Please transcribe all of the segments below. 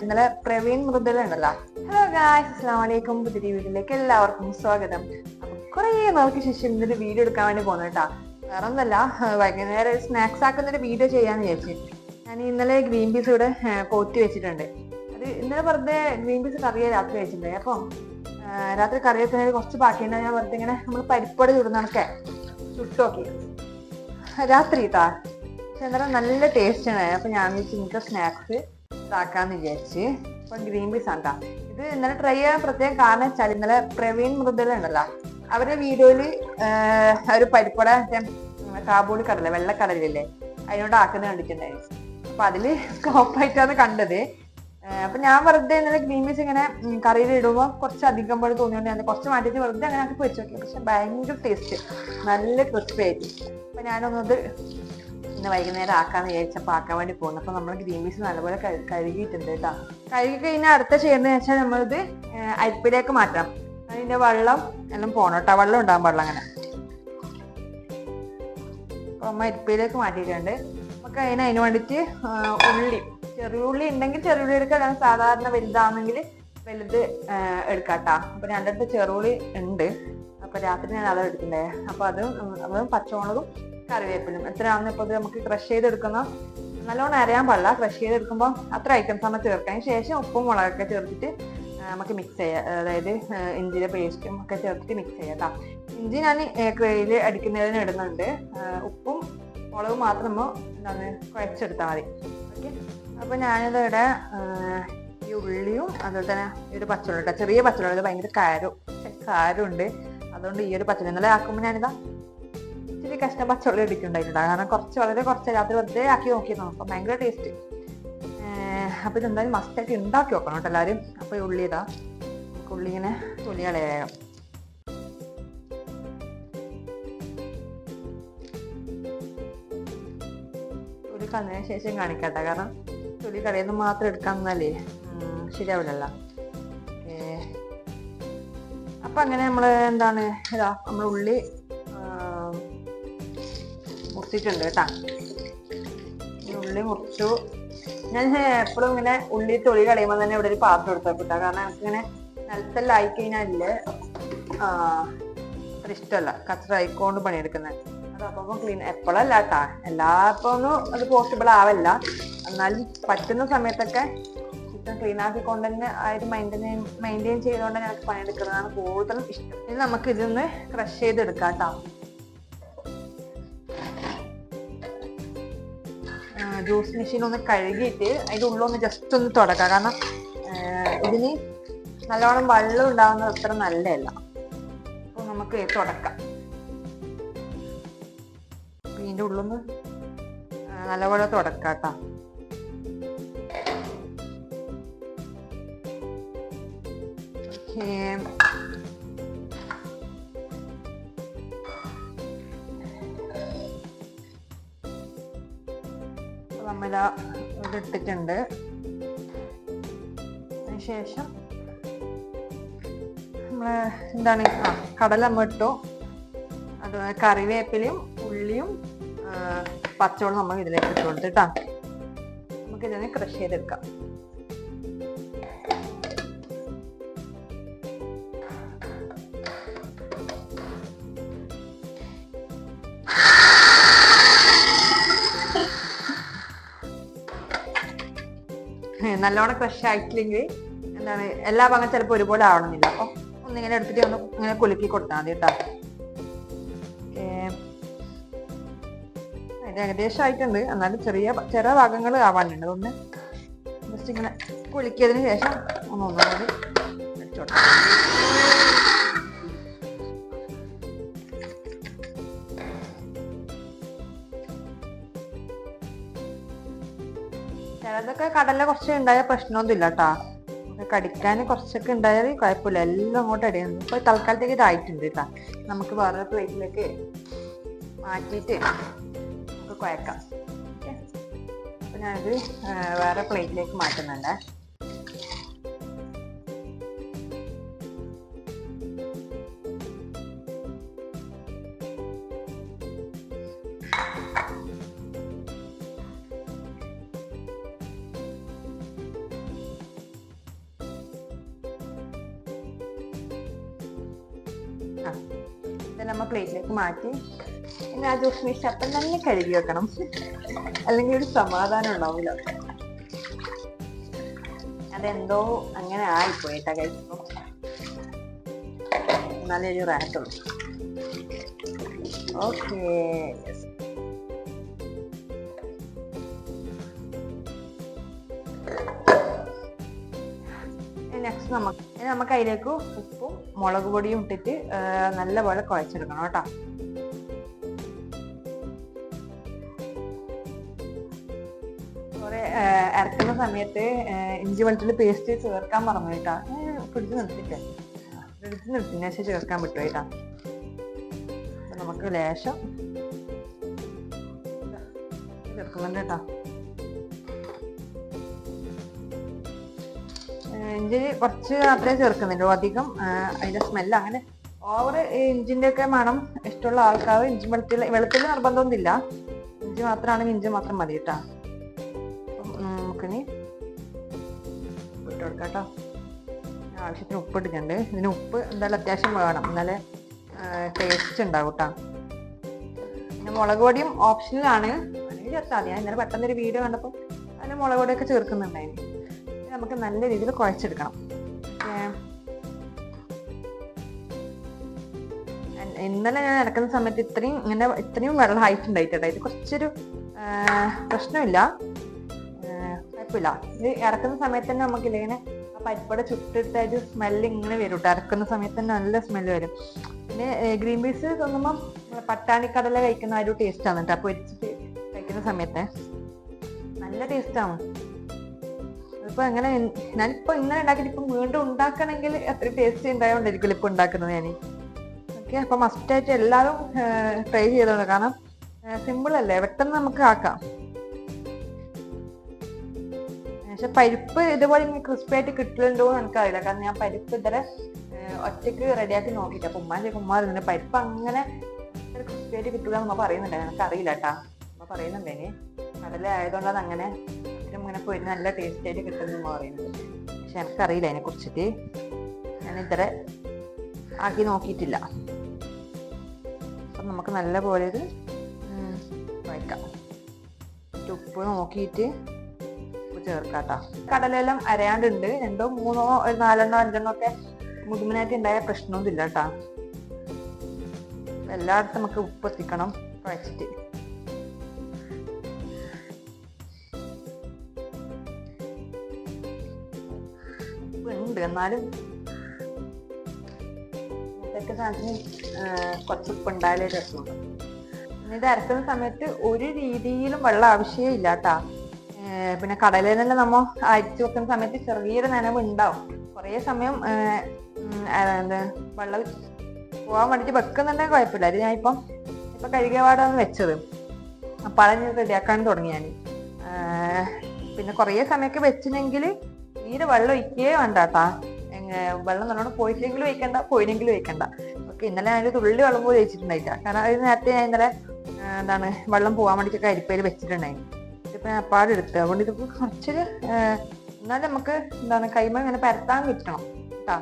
ഇന്നലെ പ്രവീൺ മൃദുല ഉണ്ടല്ലോ. Hello guys, അസ്സലാമു അലൈക്കും. പുതിയ വീഡിയോയിലേക്ക് എല്ലാവർക്കും സ്വാഗതം. അപ്പൊ കുറേ നാൾക്ക് ശേഷം ഇന്നൊരു വീഡിയോ എടുക്കാൻ വേണ്ടി പോകുന്നു കേട്ടാ. വേറെ ഒന്നല്ല, വൈകുന്നേരം സ്നാക്സ് ആക്കുന്നൊരു വീഡിയോ ചെയ്യാന്ന് വിചാരിച്ചു. ഞാൻ ഇന്നലെ ഗ്രീൻ പീസ് ഇവിടെ പോറ്റി വെച്ചിട്ടുണ്ട്. അത് ഇന്നലെ വെറുതെ ഗ്രീൻ പീസ് കറിയെ രാത്രി വെച്ചിട്ടുണ്ട്. അപ്പം രാത്രി കറി വെക്കുന്നതിൽ കുറച്ച് ബാക്കിയുണ്ട്. ഞാൻ വെറുതെ ഇങ്ങനെ നമ്മൾ പരിപ്പോടെ ചുടുന്നതൊക്കെ ചുട്ടു നോക്കി രാത്രി കേട്ടാ. പക്ഷെ എന്തായാലും നല്ല ടേസ്റ്റ് ആണ്. അപ്പൊ ഞാൻ ഇന്നത്തെ സ്നാക്സ് ഇതാക്കാന്ന് വിചാരിച്ച്. അപ്പൊ ഗ്രീൻ പീസ് ആണ്. ഇത് ഇന്നലെ ട്രൈ ചെയ്യാൻ പ്രത്യേകം കാരണം വെച്ചാൽ ഇന്നലെ പ്രവീൺ മൃദുല ഉണ്ടല്ലോ, അവരുടെ വീഡിയോയില് ഒരു പരിപ്പട കാബൂളി കടല വെള്ളക്കടലില്ലേ അതിനോട് ആക്കുന്നത് കണ്ടിട്ടുണ്ടായിരുന്നു. അപ്പൊ അതില് സ്കോപ്പായിട്ടാണ് കണ്ടത്. അപ്പൊ ഞാൻ വെറുതെ ഇന്നലെ ഗ്രീൻ പീസ് ഇങ്ങനെ കറിയിൽ ഇടുമ്പോൾ കുറച്ച് അധികം പോലെ തോന്നിയോണ്ട് ഞാൻ കുറച്ച് മാറ്റിയിട്ട് വെറുതെ അങ്ങനെ ആക്കി വെച്ച് നോക്കി. പക്ഷെ ഭയങ്കര ടേസ്റ്റ്, നല്ല ക്രിസ്പി ആയിട്ട്. അപ്പൊ ഞാനൊന്നത് ഇന്ന് വൈകുന്നേരം ആക്കാന്ന് വിചാരിച്ചപ്പോൾ ആക്കാൻ വേണ്ടി പോകുന്നു. അപ്പൊ നമ്മൾ ഗ്രീൻ പീസ് നല്ലപോലെ കഴുകിയിട്ടുണ്ട് കേട്ടോ. കഴുകി കഴിഞ്ഞാൽ അടുത്ത ചെയ്യുന്നത് വെച്ചാൽ നമ്മളിത് അരിപ്പിലേക്ക് മാറ്റാം. അതിന്റെ വെള്ളം എല്ലാം പോണം കേട്ടോ, വെള്ളം ഉണ്ടാകാൻ പാടില്ല അങ്ങനെ. അപ്പൊ അമ്മ അരിപ്പിലേക്ക് മാറ്റിയിട്ടുണ്ട്. നമുക്ക് അതിന് വേണ്ടിയിട്ട് ഉള്ളി, ചെറിയ ഉള്ളി ഉണ്ടെങ്കിൽ ചെറിയ ഉള്ളി എടുക്കാം. സാധാരണ വലുതാണെങ്കിൽ വലുത് എടുക്കാട്ടാ. അപ്പൊ എൻ്റെ അടുത്ത് ചെറുള്ളി ഉണ്ട്. അപ്പൊ രാത്രി ഞാൻ അത് എടുക്കണ്ടേ. അപ്പൊ അതും പച്ചമുളകും കറിവേപ്പിലും എത്രയാണെന്ന് ഇപ്പോൾ നമുക്ക് ക്രഷ് ചെയ്തെടുക്കുന്ന നല്ലോണം അരയാൻ പാടില്ല. ക്രഷ് ചെയ്തെടുക്കുമ്പോൾ അത്ര ഐറ്റംസ് നമ്മൾ ചേർക്കാൻ ശേഷം ഉപ്പും മുളകൊക്കെ ചേർത്തിട്ട് നമുക്ക് മിക്സ് ചെയ്യാം. അതായത് ഇഞ്ചിയുടെ പേസ്റ്റും ഒക്കെ ചേർത്തിട്ട് മിക്സ് ചെയ്യാം കേട്ടോ. ഇഞ്ചി ഞാൻ കറിയിൽ അടിക്കുന്നതിന് ഇടുന്നുണ്ട്. ഉപ്പും മുളകും മാത്രം എന്താണ് കുഴച്ചെടുത്താൽ മതി. ഓക്കെ. അപ്പൊ ഞാനിതിവിടെ ഈ ഉള്ളിയും അതുപോലെ തന്നെ ഈ ഒരു പച്ചമുളക് കേട്ടോ, ചെറിയ പച്ചമുളക്. ഇത് ഭയങ്കര കാരമുണ്ട്, അതുകൊണ്ട് ഈ ഒരു പച്ചമുളക് ഇന്നലെ ആക്കുമ്പോൾ ഞാനിതാ ഇച്ചിരി കഷ്ണം പച്ചവെള്ളം എടുക്കുന്നുണ്ടായിട്ടുണ്ട്. കാരണം വളരെ കുറച്ച് രാത്രി വെറുതെ ആക്കി നോക്കിയിരുന്നു. അപ്പം ഭയങ്കര ടേസ്റ്റ്. അപ്പം ഇതെന്തായാലും മസ്റ്റായിട്ട് ഉണ്ടാക്കി നോക്കണം കേട്ടോ എല്ലാവരും. അപ്പോൾ ഈ ഉള്ളി ഇതാ, നമുക്ക് ഉള്ളി ഇങ്ങനെ തൊലി കളയാം. തൊലി കളഞ്ഞതിന് ശേഷം കാണിക്കാട്ടെ, കാരണം തൊലി കളയുന്ന മാത്രം എടുക്കാന്നല്ലേ ശരിയാവില്ലല്ലോ. അപ്പം അങ്ങനെ നമ്മൾ എന്താണ് ഇതാ നമ്മൾ ഉള്ളി മുറിച്ചിട്ടുണ്ട് കേട്ടാ. ഉള്ളി മുറിച്ചു. ഞാൻ എപ്പോഴും ഇങ്ങനെ ഉള്ളി തൊലി കളയുമ്പോൾ തന്നെ ഇവിടെ ഒരു പാത്രം എടുത്ത് വെക്കിട്ടാ. കാരണം എനിക്കിങ്ങനെ നിലത്തെല്ലാം ആയിക്കഴിഞ്ഞാലേ അത്ര ഇഷ്ടമല്ല, കച്ചറ ആയിക്കൊണ്ട് പണിയെടുക്കുന്നത്. അത് അപ്പം ക്ലീൻ എപ്പോഴല്ല കേട്ടാ, എല്ലാപ്പൊന്നും അത് പോസിബിൾ ആവല്ല. എന്നാലും പറ്റുന്ന സമയത്തൊക്കെ കിച്ചൺ ക്ലീൻ ആക്കിക്കൊണ്ട് തന്നെ ആ ഒരു മെയിൻറ്റെയിൻ ചെയ്തുകൊണ്ട് എനിക്ക് പണിയെടുക്കുന്നതാണ് കൂടുതലും ഇഷ്ടം. ഇനി നമുക്ക് ഇതൊന്ന് ക്രഷ് ചെയ്തെടുക്കാം കേട്ടോ. ജ്യൂസ് മെഷീൻ ഒന്ന് കഴുകിയിട്ട് അതിൻ്റെ ഉള്ളൊന്ന് ജസ്റ്റ് ഒന്ന് തുടക്കാം. കാരണം ഇതിന് നല്ലോണം വെള്ളം ഉണ്ടാകുന്നത് അത്ര നല്ലതല്ല. അപ്പോൾ നമുക്ക് തുടക്കാം. ഇതിൻ്റെ ഉള്ളൊന്ന് നല്ലപോലെ തുടക്കാം കേട്ടോ. നമ്മളിതാ ഇതിട്ടിട്ടുണ്ട്. അതിനുശേഷം നമ്മള് എന്താണ് കടല നമ്മ ഇട്ടു. അത് കറിവേപ്പിലയും ഉള്ളിയും പച്ചവെള്ളം നമ്മൾ ഇതിലേക്ക് ഇട്ട് കൊടുത്തിട്ടാ. നമുക്ക് ഇതിനെ ക്രഷ് ചെയ്തെടുക്കാം. നല്ലോണം ക്രഷ് ആയിട്ടില്ലെങ്കിൽ എന്താണ് എല്ലാ ഭാഗം ചിലപ്പോൾ ഒരുപോലെ ആവണമെന്നില്ല. അപ്പൊ ഒന്നിങ്ങനെ എടുത്തിട്ട് ഒന്ന് ഇങ്ങനെ കുലുക്കി കൊടുത്താൽ മതി കേട്ടോ. അതിന് ഏകദേശം ആയിട്ടുണ്ട്. എന്നാലും ചെറിയ ഭാഗങ്ങൾ ആവാനുണ്ട്. അതുകൊണ്ട് ജസ്റ്റ് ഇങ്ങനെ കുലുക്കിയതിന് ശേഷം ഒന്നുകൂടി അടിച്ചു കൊടുക്കാം. ചിലതൊക്കെ കടല കുറച്ച് ഉണ്ടായ പ്രശ്നമൊന്നും ഇല്ല കേട്ടാ. കടിക്കാൻ കുറച്ചൊക്കെ ഉണ്ടായാൽ കുഴപ്പമില്ല. എല്ലാം അങ്ങോട്ട് അടിയുന്നു. ഇപ്പൊ തൽക്കാലത്തേക്ക് ഇതായിട്ടുണ്ട് കേട്ടാ. നമുക്ക് വേറെ പ്ലേറ്റിലേക്ക് മാറ്റിയിട്ട് നമുക്ക് കുഴക്കാം. ഓക്കെ. അപ്പൊ ഞാനിത് വേറെ പ്ലേറ്റിലേക്ക് മാറ്റുന്നുണ്ട്. നമ്മൾ പ്ലേറ്റിലേക്ക് മാറ്റി ഇനി ആ ജ്യൂസ് മിക്സ് അപ്പം തന്നെ കഴുകി വെക്കണം, അല്ലെങ്കിൽ ഒരു സമാധാനം ഉണ്ടാവില്ല. അതെന്തോ അങ്ങനെ ആയിപ്പോയിട്ടാ കഴിച്ചപ്പോൾ, നല്ലൊരു റാറ്റുള്ളൂ. ഓക്കേ, നെക്സ്റ്റ് നമുക്ക് അതിലേക്ക് ഉപ്പും മുളക് പൊടിയും ഇട്ടിട്ട് നല്ലപോലെ കുഴച്ചെടുക്കണം കേട്ടോ. കുറെ ഇറക്കുന്ന സമയത്ത് ഇഞ്ചി വെളുത്തുള്ളി പേസ്റ്റ് ചേർക്കാൻ മറന്നു കേട്ടാ. പിടിച്ച് നിർത്തിന് ശേഷം ചേർക്കാൻ പറ്റും കേട്ടാ. നമുക്ക് ലേശം ചേർക്കുന്നുണ്ട് കേട്ടോ. ഇഞ്ചി കുറച്ച് മാത്രമേ ചേർക്കുന്നുള്ളൂ, അധികം അതിന്റെ സ്മെല്ല് അങ്ങനെ ഓവർ ഇഞ്ചിന്റെ ഒക്കെ മണം ഇഷ്ടമുള്ള ആൾക്കാർ ഇഞ്ചി വെളുത്തുള്ളി നിർബന്ധമൊന്നുമില്ല, ഇഞ്ചി മാത്രമാണെങ്കിൽ ഇഞ്ചി മാത്രം മതി കേട്ടോ. നമുക്കിനി ഇട്ട് കൊടുക്കാം കേട്ടോ. ആവശ്യത്തിന് ഉപ്പ് ഇട്ടിട്ടുണ്ട്. ഇതിന് ഉപ്പ് എന്തായാലും അത്യാവശ്യം വേണം, എന്നാലേ ടേസ്റ്റ് ഉണ്ടാവും കേട്ടോ. പിന്നെ മുളക് പൊടിയും ഓപ്ഷനിലാണ്, അല്ലെങ്കിൽ ചേർത്താൽ മതി. ഞാൻ ഇന്നലെ പെട്ടെന്നൊരു വീഡിയോ കണ്ടപ്പോൾ അതിന് മുളക് പൊടിയൊക്കെ ചേർക്കുന്നുണ്ടായിരുന്നു. നമുക്ക് നല്ല രീതിയിൽ കുഴച്ചെടുക്കണം. ഇന്നലെ ഞാൻ ഇറക്കുന്ന സമയത്ത് ഇത്രയും വെള്ളം ആയിട്ടുണ്ടായിട്ടാ. ഇത് കുറച്ചൊരു പ്രശ്നമില്ല, കുഴപ്പമില്ല. ഇത് ഇറക്കുന്ന സമയത്ത് തന്നെ നമുക്ക് ഇങ്ങനെ ആ പരിപ്പോടെ ചുട്ടിട്ട് സ്മെല്ല് ഇങ്ങനെ വരും കേട്ടോ. ഇറക്കുന്ന സമയത്ത് തന്നെ നല്ല സ്മെല്ല് വരും. പിന്നെ ഗ്രീൻ പീസ് തോന്നുമ്പോൾ പട്ടാണിക്കടല കഴിക്കുന്ന ആ ഒരു ടേസ്റ്റാണ് കേട്ടോ. പൊരിച്ചിട്ട് കഴിക്കുന്ന സമയത്ത് നല്ല ടേസ്റ്റാണ്. അതിപ്പോ എങ്ങനെ ഞാനിപ്പോ ഇന്നലെ ഉണ്ടാക്കിയിട്ട് ഇപ്പം വീണ്ടും ഉണ്ടാക്കണമെങ്കിൽ അത്ര ടേസ്റ്റ് ഉണ്ടായോണ്ടിരിക്കില്ല ഇപ്പൊ ഉണ്ടാക്കുന്നത് ഞാൻ. ഓക്കെ, അപ്പൊ മസ്റ്റായിട്ട് എല്ലാവരും ട്രൈ ചെയ്തോളൂ, കാരണം സിമ്പിൾ അല്ലേ, പെട്ടെന്ന് നമുക്ക് ആക്കാം. പക്ഷെ പരിപ്പ് ഇതുപോലെ ഇങ്ങനെ ക്രിസ്പി ആയിട്ട് കിട്ടുന്നുണ്ടോ എന്ന് എനിക്കറിയില്ല, കാരണം ഞാൻ പരിപ്പ് ഇതുവരെ ഒറ്റയ്ക്ക് റെഡിയാക്കി നോക്കിയിട്ട്. അപ്പൊ ഉമ്മാ ഇതിന്റെ പരിപ്പ് അങ്ങനെ ക്രിസ്പി ആയിട്ട് കിട്ടുക എന്ന് പറയുന്നുണ്ട്, എനിക്കറിയില്ല കേട്ടാ. അമ്മ പറയുന്നുണ്ടേന് കടല ആയതുകൊണ്ട് അത് അങ്ങനെ ഇങ്ങനെ പോയി നല്ല ടേസ്റ്റ് ആയിട്ട് കിട്ടുന്നു പറയുന്നത്. പക്ഷെ എനിക്കറിയില്ല അതിനെ കുറിച്ചിട്ട്, ഞാൻ ഇതുവരെ ആക്കി നോക്കിയിട്ടില്ല. അപ്പം നമുക്ക് നല്ല പോലെ ഇത് വയ്ക്കാം. ഉപ്പ് നോക്കിയിട്ട് ഉപ്പ് ചേർക്കാട്ടോ. കടലെല്ലാം അരയാണ്ടുണ്ട്, 2, 3, 4, 5 ഒക്കെ മുഴുവനായിട്ട് ഉണ്ടായ പ്രശ്നമൊന്നുമില്ല കേട്ടോ. എല്ലായിടത്തും നമുക്ക് ഉപ്പ് എത്തിക്കണം കുഴച്ചിട്ട്. ഉണ്ട്, എന്നാലും ഇതൊക്കെ സാധനത്തിന് കുറച്ച് ഉപ്പ് ഉണ്ടായാലേ രസമുണ്ട്. പിന്നെ ഇത് അരക്കുന്ന സമയത്ത് ഒരു രീതിയിലും വെള്ളം ആവശ്യമേ ഇല്ല കേട്ടാ. പിന്നെ കടലയിൽ തന്നെ നമ്മൾ അരിച്ചു വെക്കുന്ന സമയത്ത് ചെറിയൊരു നനവ് ഉണ്ടാവും. കുറേ സമയം വെള്ളം പോകാൻ വേണ്ടിയിട്ട് വെക്കുന്നുണ്ടെങ്കിൽ കുഴപ്പമില്ല. അത് ഞാൻ ഇപ്പം കഴുകിയ പാടാണ് വെച്ചത്, അപ്പം അത് റെഡിയാക്കാൻ തുടങ്ങി ഞാൻ. പിന്നെ കുറേ സമയമൊക്കെ വെച്ചിനെങ്കിൽ തീരെ വെള്ളം ഒഴിക്കുകയേ വേണ്ട കേട്ടാ. വെള്ളം നല്ലോണം പോയിട്ടെങ്കിലും ഒഴിക്കണ്ട, പോയില്ലെങ്കിലും ഒഴിക്കണ്ട. ഓക്കെ, ഇന്നലെ ഞാനൊരു തുള്ളി വെള്ളം പോയി ഒഴിച്ചിട്ടുണ്ടായിട്ടാ, കാരണം അത് നേരത്തെ ഞാൻ ഇന്നലെ വെള്ളം പോകാൻ വേണ്ടിയിട്ടൊക്കെ അരിപ്പയിൽ വെച്ചിട്ടുണ്ടായിരുന്നു. ഇതിപ്പോൾ ഞാൻ അപ്പാട് എടുത്ത്, അതുകൊണ്ട് ഇതിപ്പോൾ കുറച്ചൊരു എന്നാലും നമുക്ക് കൈമ ഇങ്ങനെ പരത്താൻ കിട്ടണം കേട്ടാ,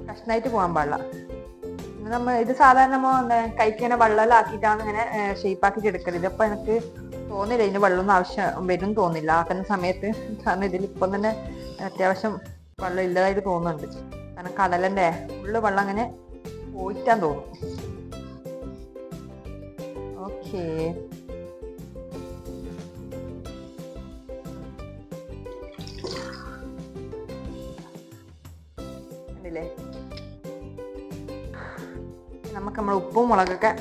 കഷ്ണമായിട്ട് പോകാൻ പാടില്ല. ഇത് സാധാരണ നമ്മൾ കൈക്ക് വെള്ളമെല്ലാം ആക്കിയിട്ടാണ് ഇങ്ങനെ ഷേപ്പാക്കിയിട്ട് എടുക്കരുത്. ഇതിപ്പോൾ എനിക്ക് തോന്നില്ല ഇതിന് വെള്ളമൊന്നും ആവശ്യം വരും തോന്നില്ല ആക്കുന്ന സമയത്ത്, കാരണം ഇതിലിപ്പം തന്നെ അത്യാവശ്യം വെള്ളം ഇല്ലതായിട്ട് തോന്നുന്നുണ്ട്. കാരണം കടലന്റെ ഉള്ളു വെള്ളം അങ്ങനെ പോയിട്ടാൻ തോന്നും. ഓക്കേ, കണ്ടില്ലേ? നമുക്ക് നമ്മൾ ഉപ്പും മുളകൊക്കെ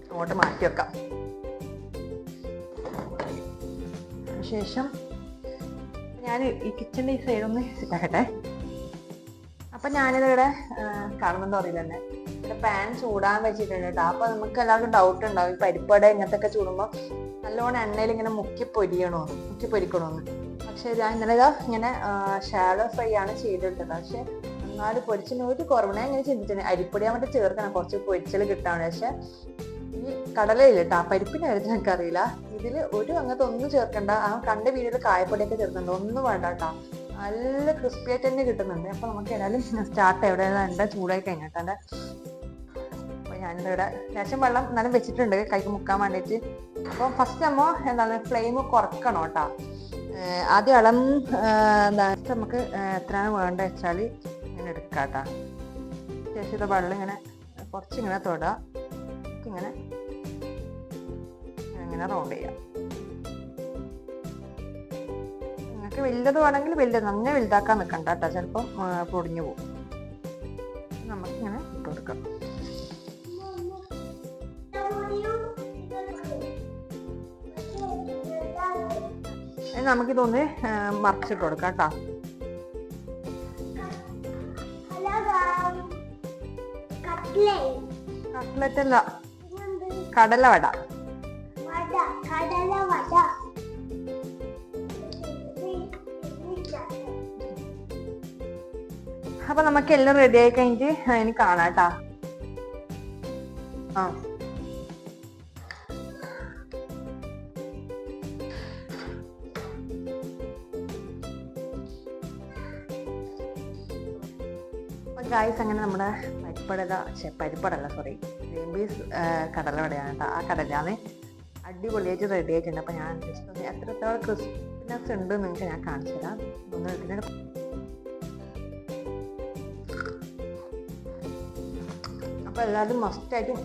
അങ്ങോട്ട് മാറ്റി വെക്കാം. ശേഷം ഞാൻ ഈ കിച്ചണിൻ്റെ ഈ സൈഡൊന്ന് സെറ്റാക്കട്ടെ. അപ്പം ഞാനിതിവിടെ കാണുമെന്ന് അറിയില്ല തന്നെ ഇവിടെ പാൻ ചൂടാൻ വെച്ചിട്ടുണ്ട് കേട്ടോ. അപ്പം നമുക്ക് എല്ലാവർക്കും ഡൗട്ട് ഉണ്ടാവും, ഈ പരിപ്പട ഇങ്ങനത്തെ ഒക്കെ ചൂടുമ്പോൾ നല്ലോണം എണ്ണയിൽ ഇങ്ങനെ മുക്കി പൊരിക്കണമെന്ന്. പക്ഷെ ഞാൻ ഇന്നലെ ഇങ്ങനെ ഷാലോ ഫ്രൈ ആണ് ചെയ്തെടുത്തത്. പക്ഷെ എന്നാലും പൊരിച്ചിന് ഒരു കുറവ് ഞാൻ ഇങ്ങനെ ചിന്തിച്ചത് അരിപ്പൊടി ആവുമ്പോൾ ചേർക്കണം, കുറച്ച് പൊരിച്ചൽ കിട്ടാണ്. പക്ഷെ ഈ കടലയില്ല കേട്ടോ, പരിപ്പിൻ്റെ കാര്യത്തിൽ എനിക്കറിയില്ല. ഇതിൽ ഒരു അങ്ങനത്തെ ഒന്നും ചേർക്കണ്ട. ആ കണ്ട വീഡിയോയിൽ കായപ്പൊടിയൊക്കെ ചേർക്കുന്നുണ്ട്, ഒന്നും വേണ്ട കേട്ടോ. നല്ല ക്രിസ്പി ആയിട്ട് തന്നെ കിട്ടുന്നുണ്ട്. അപ്പൊ നമുക്ക് ഏതായാലും സ്റ്റാർട്ട് എവിടെയാണ് ചൂടായി കഴിഞ്ഞിട്ട് ഞാനിവിടെ ലേശം വെള്ളം എന്നാലും വെച്ചിട്ടുണ്ട് കൈക്ക് മുക്കാൻ വേണ്ടിയിട്ട്. അപ്പോൾ ഫസ്റ്റ് നമ്മൾ എന്താണ് ഫ്ലെയിം കുറക്കണം കേട്ടോ. ആദ്യം എന്താ നമുക്ക് എത്രയാണ് വേണ്ടത് വെച്ചാൽ ഇങ്ങനെ എടുക്കാം കേട്ടോ. ശേഷം വെള്ളം ഇങ്ങനെ കുറച്ചിങ്ങനെ തൊടുക, ഇങ്ങനെ ഇങ്ങനെ റൗണ്ട് ചെയ്യാം. നിങ്ങൾക്ക് വലുത് വേണമെങ്കിൽ വലുത്, നന്നെ വലുതാക്കാൻ നിൽക്കണ്ട കേട്ടോ, ചിലപ്പം പൊടിഞ്ഞു പോകും. നമുക്കിങ്ങനെ ഇട്ട് കൊടുക്കാം. നമുക്കിതൊന്ന് മറിച്ചിട്ട് കൊടുക്കാം കേട്ടോ. കട്ട്ലറ്റ് അല്ല, കടല വട. അപ്പൊ നമുക്ക് എല്ലാം റെഡി ആയി കഴിഞ്ഞിട്ട് അതിന് കാണാം കേട്ടാ. ആ ഗായ്സ്, അങ്ങനെ നമ്മുടെ പരിപ്പടല്ല സോറി ഗ്രീൻ പീസ് കടലവടയാണ് കേട്ടോ. ആ കടലാണ് അടിപൊളിയായിട്ട് റെഡി ആയിട്ടുണ്ട്. അപ്പം ഞാൻ ജസ്റ്റ് ഒന്ന് എത്രത്തോളം ക്രിസ്പിനെസ് ഉണ്ട് നിങ്ങൾക്ക് ഞാൻ കാണിച്ചു തരാം. അപ്പോൾ എല്ലാവരും മസ്റ്റായിട്ടും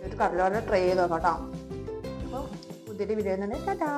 ഒരു കടലവട ട്രൈ ചെയ്ത് നോക്കാം കേട്ടോ. അപ്പോൾ പുതിയൊരു വീഡിയോ തന്നെ ടാറ്റാ.